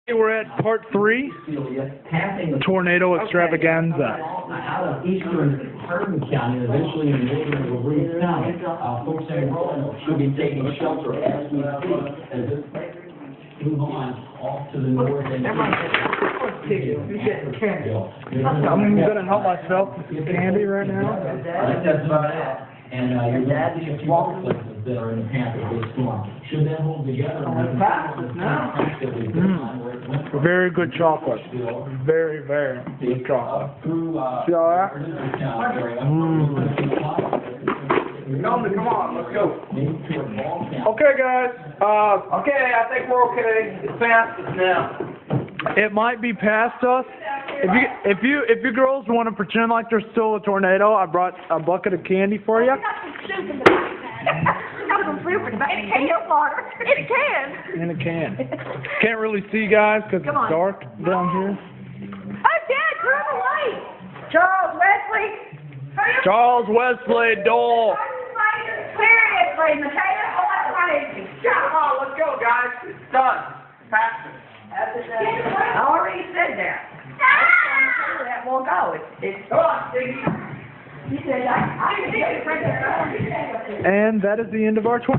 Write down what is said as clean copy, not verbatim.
We're at part 3, Tornado Extravaganza. Out of eastern Hardin County, and eventually in northern LaRue County. Folks in Roanoke should be taking shelter as we speak, as it move on off to the north and I'm going to help myself with some candy right now. That's about it. And your dad is a water places that are in the path of this storm. Should that hold together? Very good chocolate. Very, very good chocolate. See all that? Come on, let's go. Okay, guys. Okay, I think we're okay. It's past us now. It might be past us. If you girls want to pretend like there's still a tornado, I brought a bucket of candy for you. We got some soup in the backpack. We got some soup in the backpack. In a can of water. In a can. In a can. Can't really see, guys, because it's dark down here. Oh, Dad, turn the light. Charles Wesley. Charles Wesley Dole. Seriously, Mateo, Come on, let's go, guys. It's done. Past us. I already said that. That won't go. Come on, Stiggy. He said, I can see it right there. And that is the end of our tour.